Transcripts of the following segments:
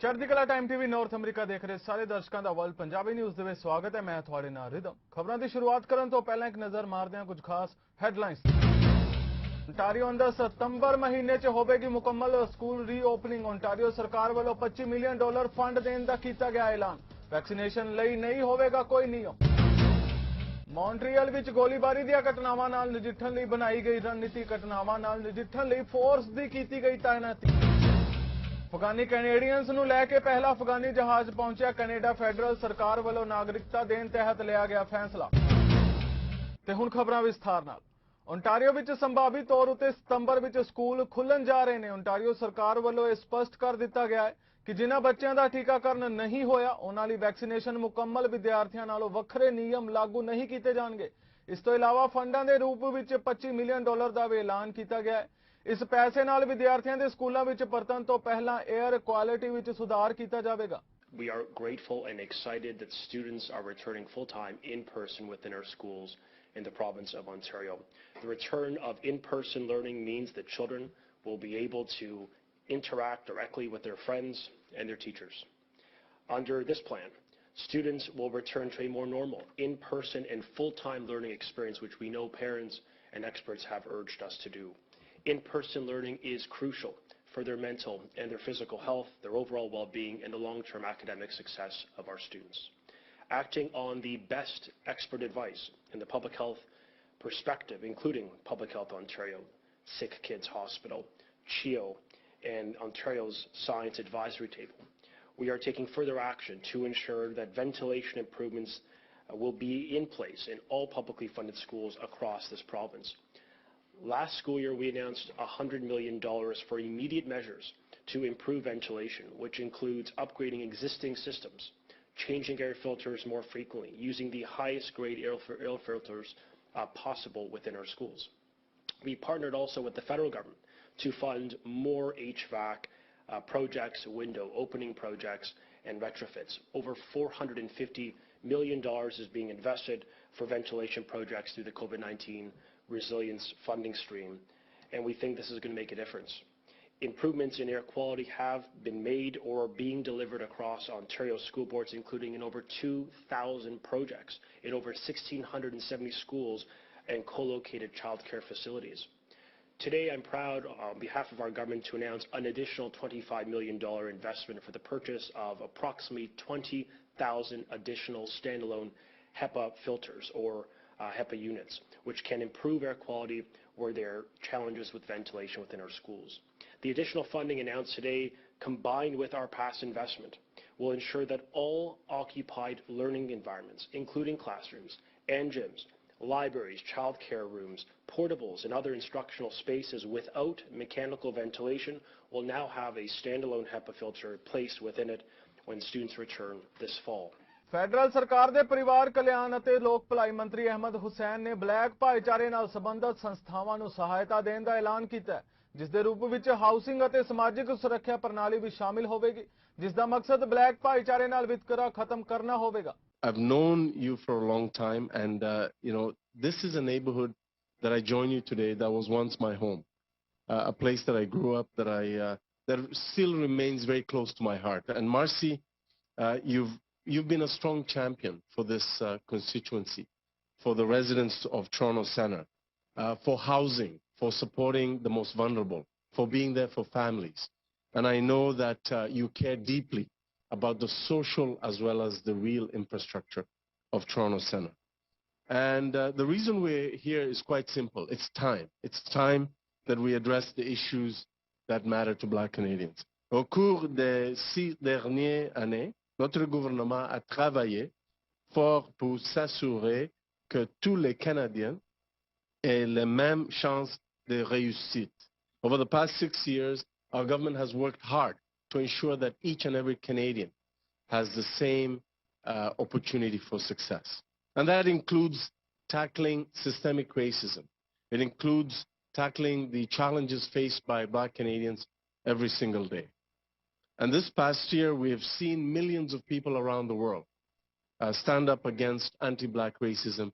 Chardikla time TV north America देख रहे सारे दर्शकों का वर्ल्ड पंजाबी न्यूज़ ਦੇ ਵਿੱਚ ਸਵਾਗਤ ਹੈ। ਮੈਂ ਤੁਹਾਡੇ ਨਾਲ ਰਿਦਮ। ਖਬਰਾਂ ਦੀ ਸ਼ੁਰੂਆਤ ਕਰਨ ਤੋਂ ਪਹਿਲਾਂ ਇੱਕ ਨਜ਼ਰ ਮਾਰਦੇ ਹਾਂ ਕੁਝ ਖਾਸ ਹੈਡਲਾਈਨਸ। ओंटारियो अंदर सितंबर महीने च होगी मुकम्मल स्कूल रीओपनिंग। ओंटारियो सरकार वालों $25 मिलियन फंड देने का किया गया ऐलान। वैक्सीनेशन लई नहीं होगा कोई नियम। मॉन्ट्रियल विच गोलीबारी दी घटनावां नाल नजिठण लई बनाई गई रणनीति। घटनावां नाल नजिठण लई फोर्स दी कीती गई तैनाती। अफगानी कैनेडियंस नूं लैके पहला अफगानी जहाज पहुंचा कैनेडा। फैडरल सरकार वालों नागरिकता देण तहत लिया गया फैसला। ते हुण खबरां विस्तार नाल। ओंटारियो विच संभावी तौर उत्ते सितंबर विच स्कूल खुलण जा रहे हैं। ओंटारियो सरकार वालों यह स्पष्ट कर दिता गया है कि जिन्हां बच्चों का टीकाकरण नहीं होया उन्हां लई वैक्सीनेशन मुकम्मल विद्यार्थियों नालों वखरे नियम लागू नहीं किए जाणगे। इस तो इलावा फंडां दे रूप विच $25 मिलियन का भी ऐलान किया गया है। इस पैसे नाल विद्यार्थियों के स्कूलों विच परतण तो पहला एयर क्वालिटी विच सुधार किया जाएगा। We are grateful and excited that students are returning full-time in person within our schools in the province of Ontario. The return of in-person learning means that children will be able to interact directly with their friends and their teachers. Under this plan, students will return to a more normal in-person and full-time learning experience, which we know parents and experts have urged us to do. In-person learning is crucial for their mental and their physical health, their overall well-being, and the long-term academic success of our students. Acting on the best expert advice in the public health perspective, including Public Health Ontario, Sick Kids Hospital, CHEO, and Ontario's Science Advisory Table, we are taking further action to ensure that ventilation improvements will be in place in all publicly funded schools across this province. Last school year, we announced $100 million for immediate measures to improve ventilation, which includes upgrading existing systems, changing air filters more frequently, using the highest grade air filters possible within our schools. We partnered also with the federal government to fund more HVAC projects, window opening projects, and retrofits. Over $450 million is being invested for ventilation projects through the COVID-19 resilience funding stream, and we think this is going to make a difference. Improvements in air quality have been made or are being delivered across Ontario school boards, including in over 2,000 projects in over 1,670 schools and co-located childcare facilities. Today, I'm proud on behalf of our government to announce an additional $25 million investment for the purchase of approximately 20,000 additional standalone HEPA filters or HEPA units, which can improve air quality where there are challenges with ventilation within our schools. The additional funding announced today, combined with our past investment, will ensure that all occupied learning environments, including classrooms and gyms, libraries, childcare rooms, portables, and other instructional spaces without mechanical ventilation, will now have a standalone HEPA filter placed within it when students return this fall. Federal सरकार के परिवार कल्याण और लोक भलाई मंत्री अहमद हुसैन ने black भाईचारे नाल संबंधित संस्थावां नूं सहायता देने का ऐलान किया, जिस दे रूप विच हाउसिंग और समाजिक सुरक्षा प्रणाली भी शामिल होगी, जिसका मकसद ब्लैक भाईचारे नाल वितकरा खत्म करना होगा। I've known you for a long time, and this is a neighborhood that I join you today that was once my home, a place that I grew up, that still remains very close to my heart. And Marcy, you've been a strong champion for this constituency, for the residents of Toronto Centre, for housing, for supporting the most vulnerable, for being there for families. And I know that you care deeply about the social as well as the real infrastructure of Toronto Centre. And the reason we're here is quite simple. It's time. It's time that we address the issues that matter to Black Canadians. Au cours des 6 dernières années, notre gouvernement a travaillé fort pour s'assurer que tous les Canadiens aient les mêmes chances de réussite. Over the past 6 years, our government has worked hard to ensure that each and every Canadian has the same opportunity for success. And that includes tackling systemic racism. It includes tackling the challenges faced by Black Canadians every single day. And this past year, we have seen millions of people around the world stand up against anti-Black racism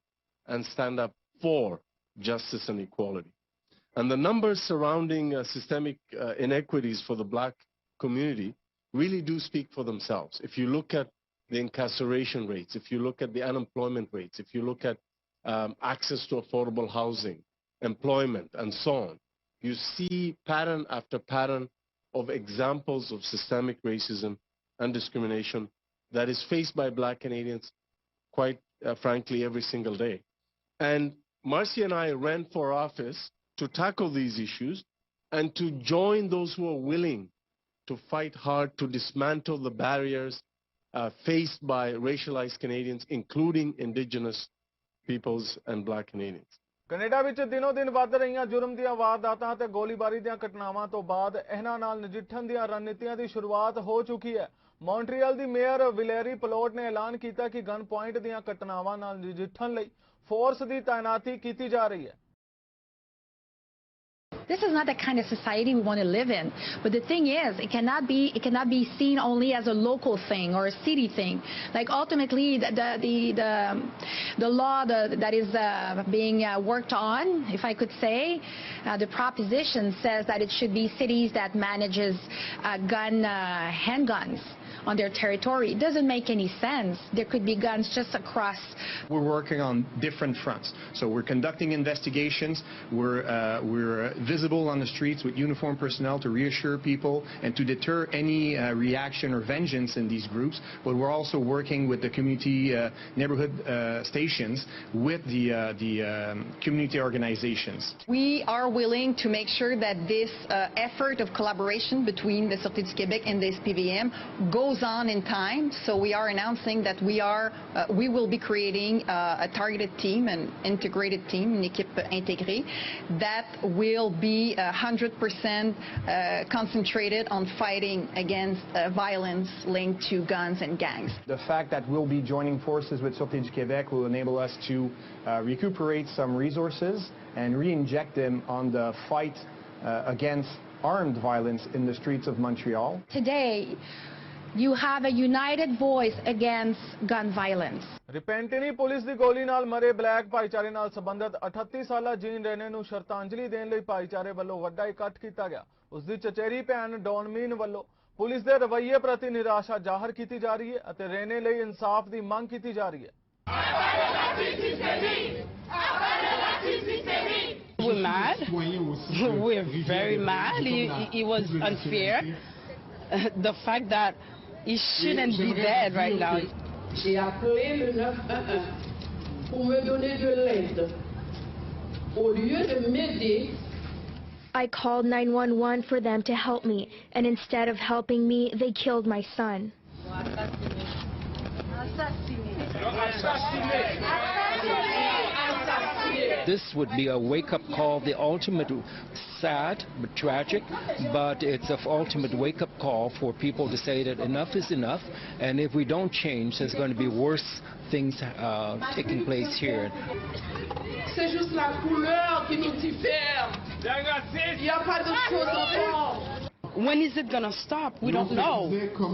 and stand up for justice and equality. And the numbers surrounding systemic inequities for the Black community really do speak for themselves. If you look at the incarceration rates, if you look at the unemployment rates, if you look at access to affordable housing, employment, and so on, you see pattern after pattern of examples of systemic racism and discrimination that is faced by Black Canadians, quite frankly, every single day. And Marcy and I ran for office to tackle these issues and to join those who are willing to fight hard to dismantle the barriers faced by racialized Canadians, including Indigenous peoples and Black Canadians. Canada ਵਿੱਚ ਦਿਨੋ ਦਿਨ ਵੱਧ ਰਹੀਆਂ ਜੁਰਮ ਦੀਆਂ ਵਾਰਦਾਤਾਂ ਤੇ ਗੋਲੀਬਾਰੀ ਦੀਆਂ ਘਟਨਾਵਾਂ ਤੋਂ ਬਾਅਦ ਇਹਨਾਂ ਨਾਲ ਨਜਿੱਠਣ ਦੀਆਂ ਰਣਨੀਤੀਆਂ ਦੀ ਸ਼ੁਰੂਆਤ ਹੋ ਚੁੱਕੀ ਹੈ। ਮੌਂਟਰੀਅਲ ਦੀ ਮੇਅਰ ਵਿਲੇਰੀ ਪਲੋਟ ਨੇ ਐਲਾਨ ਕੀਤਾ ਕਿ ਗਨ ਪੁਆਇੰਟ ਦੀਆਂ ਘਟਨਾਵਾਂ ਨਾਲ ਨਜਿੱਠਣ ਲਈ ਫੋਰਸ ਦੀ ਤਾਇਨਾਤੀ ਕੀਤੀ ਜਾ ਰਹੀ ਹੈ। This is not the kind of society we want to live in. But the thing is, it cannot be seen only as a local thing or a city thing. Like ultimately, the law that is being worked on, if I could say, the proposition says that it should be cities that manages handguns on their territory. It doesn't make any sense. There could be guns just across. We're working on different fronts. So we're conducting investigations. We're visible on the streets with uniformed personnel to reassure people and to deter any reaction or vengeance in these groups. But we're also working with the community neighborhood stations with the community organizations. We are willing to make sure that this effort of collaboration between the Sûreté du Québec and the SPVM goes on in time. So we are announcing that we will be creating a targeted team, an integrated team, une équipe intégrée, that will be 100% concentrated on fighting against violence linked to guns and gangs. The fact that we'll be joining forces with Sûreté du Québec will enable us to recuperate some resources and re-inject them on the fight against armed violence in the streets of Montreal. Today, you have a united voice against gun violence. ਰਿਪੈਂਟਨੀ police ਦੀ ਗੋਲੀ ਨਾਲ ਮਰੇ black ਭਾਈਚਾਰੇ ਨਾਲ ਸੰਬੰਧਿਤ 38 ਸਾਲਾ jean ਰੇਨੇ ਨੂੰ ਸ਼ਰਧਾਂਜਲੀ ਦੇਣ ਲਈ ਭਾਈਚਾਰੇ ਵੱਲੋਂ ਵੱਡਾ ਇਕੱਠ ਕੀਤਾ ਗਿਆ। ਉਸ ਦੀ ਚਚੇਰੀ ਭੈਣ ਡੌਨਮੀਨ ਵੱਲੋਂ ਪੁਲਿਸ ਦੇ ਰਵੱਈਏ ਪ੍ਰਤੀ ਨਿਰਾਸ਼ਾ ਜ਼ਾਹਰ ਕੀਤੀ ਜਾ ਰਹੀ ਹੈ ਅਤੇ ਰੇਨੇ ਲਈ ਇਨਸਾਫ ਦੀ ਮੰਗ ਕੀਤੀ ਜਾ ਰਹੀ ਹੈ। We're mad. We're very mad. It was unfair. The fact that he shouldn't be dead right now. J'ai appelé le 911 pour me donner de l'aide. Au lieu de m'aider, I called 911 for them to help me, and instead of helping me, they killed my son. This would be a wake-up call, the ultimate sad but tragic, but it's an ultimate wake-up call for people to say that enough is enough, and if we don't change, there's going to be worse things taking place here. c'est juste la couleur qui nous diffère. Il n'y a pas de choses encore. When is it going to stop? We don't know.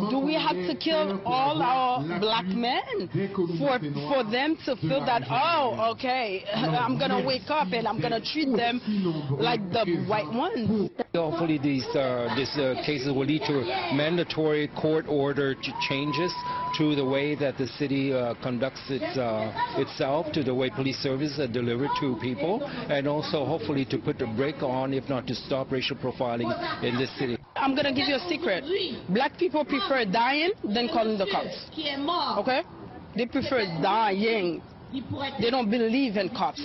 Do we have to kill all our black men for them to feel that, oh, okay, I'm going to wake up and I'm going to treat them like the white ones? Hopefully these cases will lead to mandatory court order changes to the way that the city conducts itself, to the way police services are delivered to people, and also hopefully to put a brake on, if not to stop racial profiling in this city. I'm going to give you a secret. Black people prefer dying than calling the cops. Okay? They prefer dying. They don't believe in cops.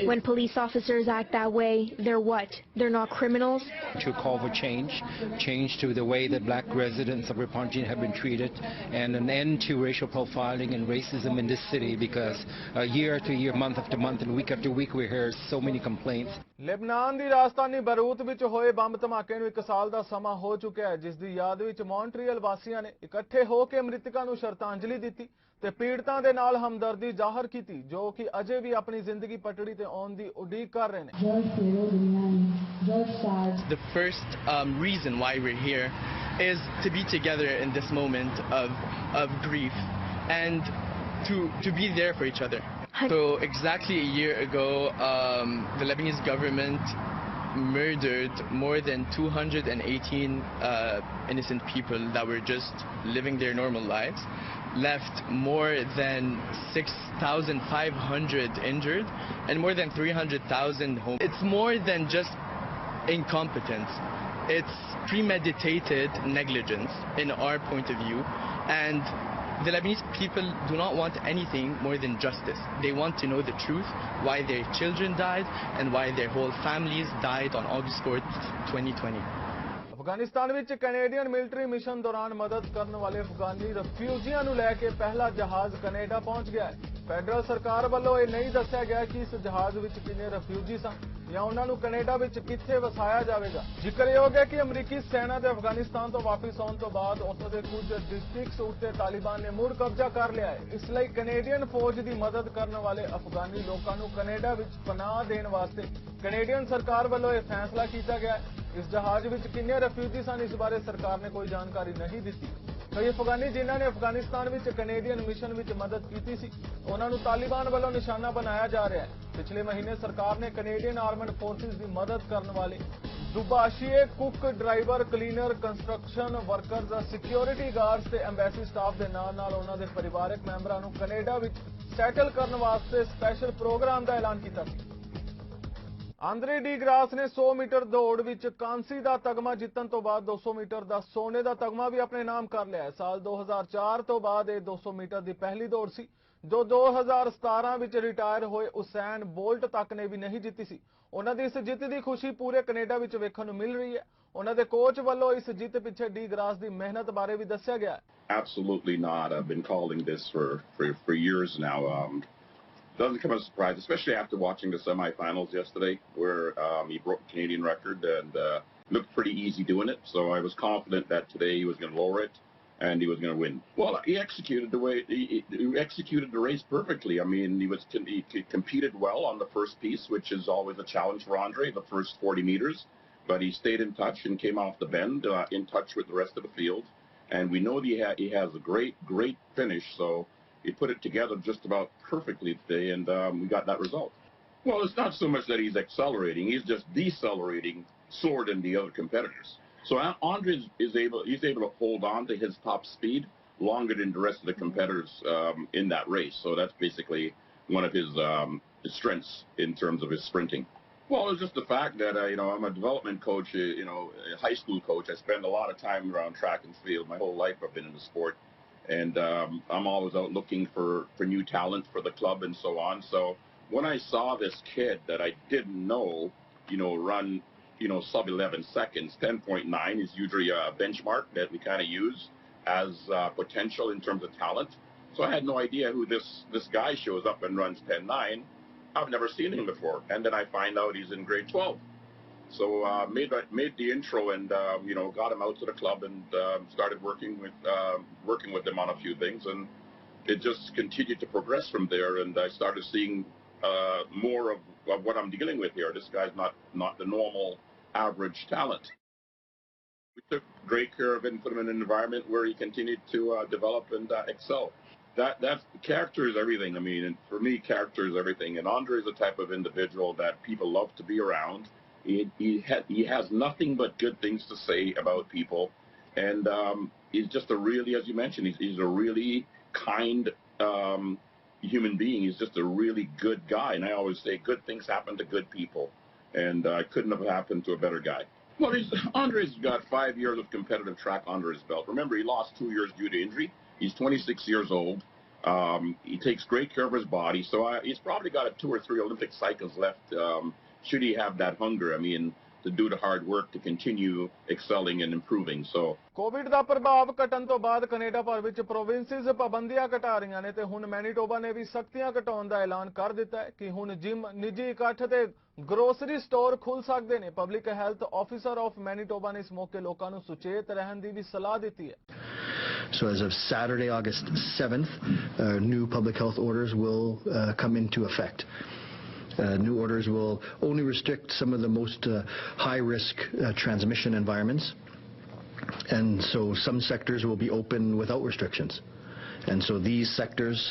When police officers act that way, they're what? They're not criminals? To call for change to the way that black residents of Repentigny have been treated, and an end to racial profiling and racism in this city, because year after year, month after month, and week after week, we hear so many complaints. Lebanon ਦੀ ਰਾਜਧਾਨੀ ਬੈਰੂਤ ਵਿੱਚ ਹੋਏ bomb ਧਮਾਕੇ ਨੂੰ 1 ਸਾਲ ਦਾ ਸਮਾਂ ਹੋ ਚੁੱਕਿਆ ਹੈ, ਜਿਸ ਦੀ ਯਾਦ ਵਿੱਚ ਮੌਂਟਰੀਅਲ ਵਾਸੀਆਂ ਨੇ ਇਕੱਠੇ ਹੋ ਕੇ ਮ੍ਰਿਤਕਾਂ ਨੂੰ ਸ਼ਰਧਾਂਜਲੀ ਦਿੱਤੀ ਤੇ ਪੀੜਤਾਂ ਦੇ ਨਾਲ ਹਮਦਰਦੀ ਜ਼ਾਹਰ ਕੀਤੀ, ਜੋ ਕਿ ਅਜੇ ਵੀ ਆਪਣੀ ਜ਼ਿੰਦਗੀ ਪਟੜੀ ਤੇ ਆਉਣ ਦੀ ਉਡੀਕ ਕਰ ਰਹੇ ਨੇ। The first reason why we're here is to be together in this moment of grief and to be there for each other. So exactly a year ago, the Lebanese government murdered more than 218 innocent people that were just living their normal lives, left more than 6,500 injured, and more than 300,000 homeless. It's more than just incompetence. It's premeditated negligence in our point of view, and the Lebanese people do not want anything more than justice. They want to know the truth, why their children died and why their whole families died on August 4th, 2020. Afghanistan ਵਿੱਚ Canadian military mission ਦੌਰਾਨ ਮਦਦ ਕਰਨ ਵਾਲੇ ਅਫਗਾਨੀ ਰਫਿਊਜੀਆਂ ਨੂੰ ਲੈ ਕੇ ਪਹਿਲਾ ਜਹਾਜ਼ Canada ਪਹੁੰਚ ਗਿਆ ਹੈ। ਫੈਡਰਲ ਸਰਕਾਰ ਵੱਲੋਂ ਇਹ ਨਹੀਂ ਦੱਸਿਆ ਗਿਆ ਕਿ ਇਸ ਜਹਾਜ਼ ਵਿੱਚ ਕਿੰਨੇ ਰਫਿਊਜੀ ਸਨ ਜਾਂ ਉਹਨਾਂ ਨੂੰ ਕੈਨੇਡਾ ਵਿੱਚ ਕਿੱਥੇ ਵਸਾਇਆ ਜਾਵੇਗਾ। ਜ਼ਿਕਰਯੋਗ ਹੈ ਕਿ ਅਮਰੀਕੀ ਸੈਨਾ ਦੇ ਅਫਗਾਨਿਸਤਾਨ ਤੋਂ ਵਾਪਸ ਆਉਣ ਤੋਂ ਬਾਅਦ ਉੱਥੋਂ ਦੇ ਕੁਝ ਡਿਸਟ੍ਰਿਕਟਸ ਉੱਤੇ ਤਾਲਿਬਾਨ ਨੇ ਮੁੜ ਕਬਜ਼ਾ ਕਰ ਲਿਆ ਹੈ। ਇਸ ਲਈ ਕੈਨੇਡੀਅਨ ਫੌਜ ਦੀ ਮਦਦ ਕਰਨ ਵਾਲੇ ਅਫਗਾਨੀ ਲੋਕਾਂ ਨੂੰ ਕੈਨੇਡਾ ਵਿੱਚ ਪਨਾਹ ਦੇਣ ਵਾਸਤੇ ਕੈਨੇਡੀਅਨ ਸਰਕਾਰ ਵੱਲੋਂ ਇਹ ਫੈਸਲਾ ਕੀਤਾ ਗਿਆ ਹੈ। इस जहाज में किन्ने रफ्यूजी सन इस बारे सरकार ने कोई जानकारी नहीं दी। कई अफगानी जिन्होंने अफगानिस्तान में कैनेडियन मिशन में मदद की सी उन्होंने तालिबान वालों निशाना बनाया जा रहा है। पिछले महीने सरकार ने कैनेडियन आर्मड फोर्सेस की मदद करने वाले दुबाशिए cook driver cleaner construction workers security guards ते एम्बेसी स्टाफ के नाल उन्होंने परिवारक मैंबरों को कैनेडा में सैटल करने वास्ते स्पैशल प्रोग्राम का ऐलान किया। ਆਂਦਰੇ ਡੀ ਗ੍ਰਾਸ ਨੇ 100 ਮੀਟਰ ਦੌੜ ਵਿੱਚ ਕਾਂਸੀ ਦਾ ਤਗਮਾ ਜਿੱਤਣ ਤੋਂ ਬਾਅਦ 200 ਮੀਟਰ ਦਾ ਸੋਨੇ ਦਾ ਤਗਮਾ ਵੀ ਆਪਣੇ ਨਾਮ ਕਰ ਲਿਆ ਹੈ। ਸਾਲ 2004 ਤੋਂ ਬਾਅਦ ਇਹ 200 ਮੀਟਰ ਦੀ ਪਹਿਲੀ ਦੌੜ ਸੀ ਜੋ 2017 ਵਿੱਚ ਰਿਟਾਇਰ ਹੋਏ ਉਸੈਨ ਬੋਲਟ ਤੱਕ ਨੇ ਵੀ ਨਹੀਂ ਜਿੱਤੀ ਸੀ। ਉਹਨਾਂ ਦੀ ਇਸ ਜਿੱਤ ਦੀ ਖੁਸ਼ੀ ਪੂਰੇ ਕੈਨੇਡਾ ਵਿੱਚ ਵੇਖਣ ਨੂੰ ਮਿਲ ਰਹੀ ਹੈ। ਉਹਨਾਂ ਦੇ ਕੋਚ ਵੱਲੋਂ ਇਸ ਜਿੱਤ ਪਿੱਛੇ ਡੀ ਗ੍ਰਾਸ ਦੀ ਮਿਹਨਤ ਬਾਰੇ ਵੀ ਦੱਸਿਆ ਗਿਆ ਹੈ। Absolutely not. I've been calling this for years now. Doesn't come as a surprise, especially after watching the semifinals yesterday, where he broke the Canadian record and looked pretty easy doing it. So I was confident that today he was going to lower it and he was going to win. Well, he executed he executed the race perfectly. I mean, he competed well on the first piece, which is always a challenge for Andre, the first 40 meters. But he stayed in touch and came off the bend in touch with the rest of the field. And we know he has a great finish. So. He put it together just about perfectly today, and we got that result. Well, it's not so much that he's accelerating; he's just decelerating slower than the other competitors. So Andre is able to hold on to his top speed longer than the rest of the competitors in that race. So that's basically one of his strengths in terms of his sprinting. Well, it's just the fact that I'm a development coach, a high school coach. I spend a lot of time around track and field. My whole life I've been in the sport. And I'm always out looking for new talent for the club and so on. So when I saw this kid that I didn't know, run, sub 11 seconds, 10.9 is usually a benchmark that we kind of use as potential in terms of talent. So I had no idea who this guy shows up and runs 10.9. I've never seen him before. And then I find out he's in grade 12. So made the intro and got him out to the club and started working with them on a few things, and it just continued to progress from there. And I started seeing more of what I'm dealing with here. This guy's not the normal average talent. We took great care of him, put him in an environment where he continued to develop and excel. That's character is everything. I mean, and for me, character is everything. And Andre is the type of individual that people love to be around. He has nothing but good things to say about people, and he's just a really, as you mentioned, he's a really kind human being. He's just a really good guy, and I always say good things happen to good people, and couldn't have happened to a better guy. Well, Andre's got 5 years of competitive track under his belt. Remember, he lost 2 years due to injury. He's 26 years old. He takes great care of his body, so he's probably got 2 or 3 Olympic cycles left. Should he have that hunger, I mean, to do the hard work to continue excelling and improving. So Covid ਦਾ ਪ੍ਰਭਾਵ ਘਟਣ ਤੋਂ ਬਾਅਦ Canada ਭਰ ਵਿੱਚ provinces ਪਾਬੰਦੀਆਂ ਘਟਾ ਰਹੀਆਂ ਨੇ ਤੇ ਹੁਣ ਮੈਨੀਟੋਬਾ ਨੇ ਵੀ ਸਖਤੀਆਂ ਘਟਾਉਣ ਦਾ ਐਲਾਨ ਕਰ ਦਿੱਤਾ ਹੈ ਕਿ ਹੁਣ ਜਿਮ ਨਿੱਜੀ ਇਕੱਠ ਤੇ ਗਰੋਸਰੀ ਸਟੋਰ ਖੁੱਲ ਸਕਦੇ ਨੇ। Public health officer of Manitoba ਨੇ ਇਸ ਮੌਕੇ ਲੋਕਾਂ ਨੂੰ ਸੁਚੇਤ ਰਹਿਣ ਦੀ ਵੀ ਸਲਾਹ ਦਿੱਤੀ ਹੈ। So as of Saturday, August 7th, new public health orders will come into effect. New orders will only restrict some of the most high-risk transmission environments, and so some sectors will be open without restrictions. And so these sectors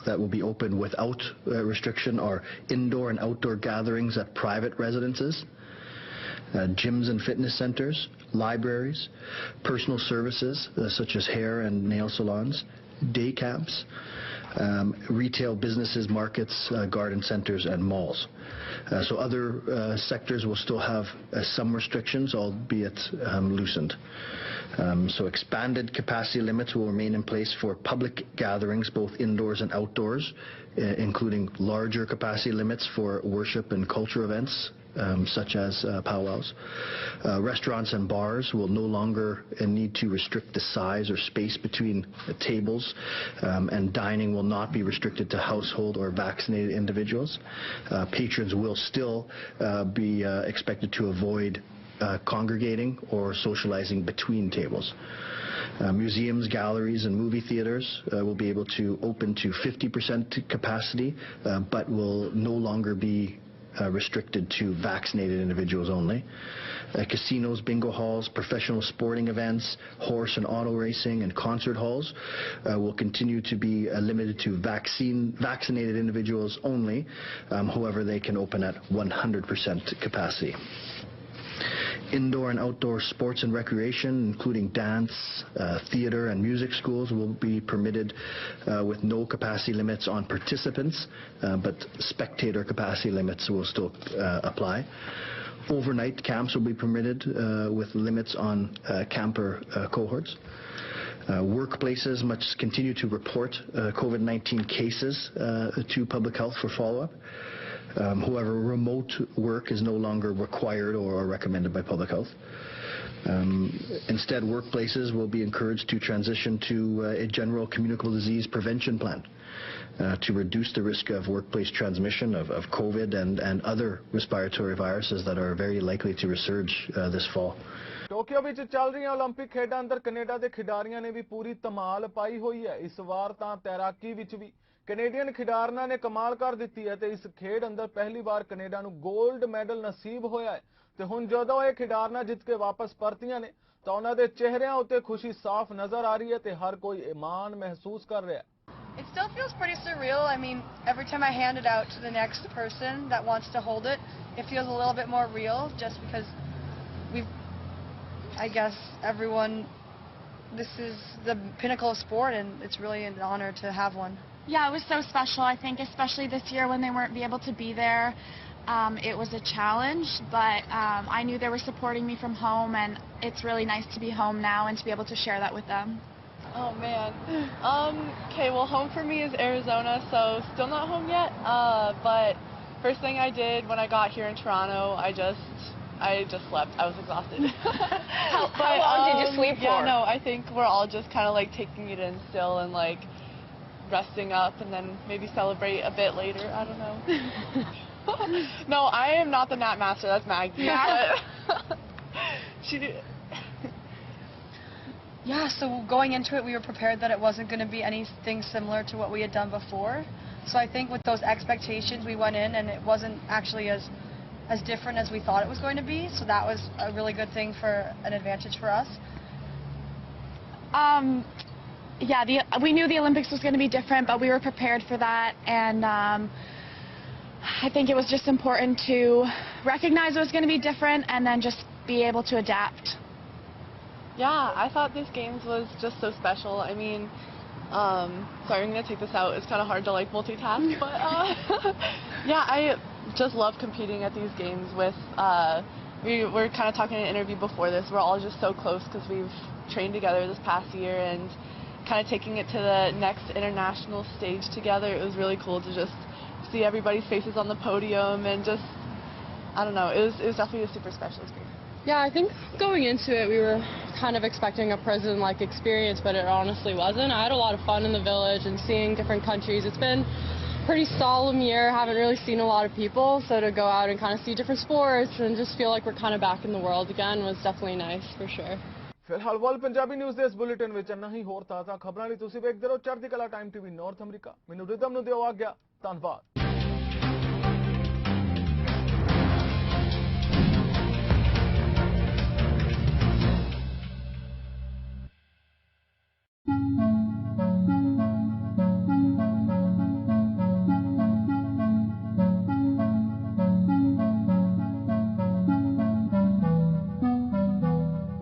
that will be open without restriction are indoor and outdoor gatherings at private residences, gyms and fitness centers, libraries, personal services such as hair and nail salons, day camps, retail businesses, markets, garden centers, and malls. So other sectors will still have some restrictions, albeit loosened. So expanded capacity limits will remain in place for public gatherings, both indoors and outdoors, including larger capacity limits for worship and culture events, such as powwows. Restaurants and bars will no longer need to restrict the size or space between tables, and dining will not be restricted to household or vaccinated individuals. Patrons will still be expected to avoid congregating or socializing between tables. Museums, galleries, and movie theaters will be able to open to 50% capacity, but will no longer be restricted to vaccinated individuals only. Casinos, bingo halls, professional sporting events, horse and auto racing, and concert halls will continue to be limited to vaccinated individuals only. However, they can open at 100% capacity. Indoor and outdoor sports and recreation, including dance, theater, and music schools, will be permitted with no capacity limits on participants, but spectator capacity limits will still apply. Overnight camps will be permitted with limits on camper cohorts. Workplaces must continue to report COVID-19 cases to public health for follow-up. However, remote work is no longer required or recommended by public health. Instead, workplaces will be encouraged to transition to a general communicable disease prevention plan to reduce the risk of workplace transmission of COVID and other respiratory viruses that are very likely to resurge this fall. Tokyo ਵਿੱਚ ਚੱਲ ਰਹੀਆਂ 올림픽 ਖੇਡਾਂ ਅੰਦਰ Canada ਦੇ ਖਿਡਾਰੀਆਂ ਨੇ ਵੀ ਪੂਰੀ ਧਮਾਲ ਪਾਈ ਹੋਈ ਹੈ। ਇਸ ਵਾਰ ਤਾਂ ਤੈਰਾਕੀ ਵਿੱਚ ਵੀ ਕੈਨੇਡੀਅਨ ਖਿਡਾਰੀਆਂ ਨੇ ਕਮਾਲ ਕਰ ਦਿੱਤੀ ਹੈ ਤੇ ਇਸ ਖੇਡ ਅੰਦਰ ਪਹਿਲੀ ਵਾਰ ਕੈਨੇਡਾ ਨੂੰ 골ਡ ਮੈਡਲ ਨਸੀਬ ਹੋਇਆ ਹੈ ਤੇ ਹੁਣ ਜਦੋਂ ਇਹ ਖਿਡਾਰੀਆਂ ਜਿੱਤ ਕੇ ਵਾਪਸ ਪਰਤੀਆਂ ਨੇ ਤਾਂ ਉਹਨਾਂ ਦੇ ਚਿਹਰਿਆਂ ਉੱਤੇ ਖੁਸ਼ੀ ਸਾਫ਼ ਨਜ਼ਰ ਆ ਰਹੀ ਹੈ ਤੇ ਹਰ ਕੋਈ ਮਾਣ ਮਹਿਸੂਸ ਕਰ ਰਿਹਾ ਹੈ। It still feels pretty surreal. I mean, every time I hand it out to the next person that wants to hold it, it feels a little bit more real just because I guess everyone, this is the pinnacle of sport and it's really an honor to have one. Yeah, it was so special. I think especially this year when they weren't able to be there, it was a challenge, but I knew they were supporting me from home and it's really nice to be home now and to be able to share that with them. Oh man. Okay, well home for me is Arizona, so still not home yet. But first thing I did when I got here in Toronto, I just slept. I was exhausted. How long did you sleep for? Yeah, no, I think we're all just kind of like taking it in still and like resting up and then maybe celebrate a bit later. I don't know. No, I am not the Nat Master. That's Maggie. Yeah. But she did. Yeah, so going into it, we were prepared that it wasn't going to be anything similar to what we had done before. So I think with those expectations, we went in and it wasn't actually as different as we thought it was going to be. So that was a really good thing for an advantage for us. Yeah, we knew the Olympics was going to be different, but we were prepared for that. And I think it was just important to recognize it was going to be different and then just be able to adapt. Yeah, I thought this games was just so special. I mean, sorry, I'm going to take this out. It's kind of hard to like multitask, but yeah, I just love competing at these games with, we were kind of talking in an interview before this, we're all just so close because we've trained together this past year and kind of taking it to the next international stage together. It was really cool to just see everybody's faces on the podium and just, I don't know, it was definitely a super special experience. Yeah, I think going into it, we were kind of expecting a prison-like experience, but it honestly wasn't. I had a lot of fun in the village and seeing different countries. It's been a pretty solemn year. Haven't really seen a lot of people, so to go out and kind of see different sports and just feel like we're kind of back in the world again was definitely nice, for sure. ਫਿਲਹਾਲ ਵੱਲ Punjabi news ਦੇ ਇਸ bulletin ਵਿੱਚ ਇੰਨਾ ਹੀ। ਹੋਰ ਤਾਜ਼ਾ ਖਬਰਾਂ ਲਈ ਤੁਸੀਂ ਵੇਖਦੇ ਰਹੋ ਚੜ੍ਹਦੀ ਕਲਾ ਟਾਈਮ ਟੀਵੀ ਨਾਰਥ ਅਮਰੀਕਾ। ਮੈਨੂੰ ਰਿਦਮ ਨੂੰ ਦਿਓ ਆਗਿਆ। ਧੰਨਵਾਦ। Thank you.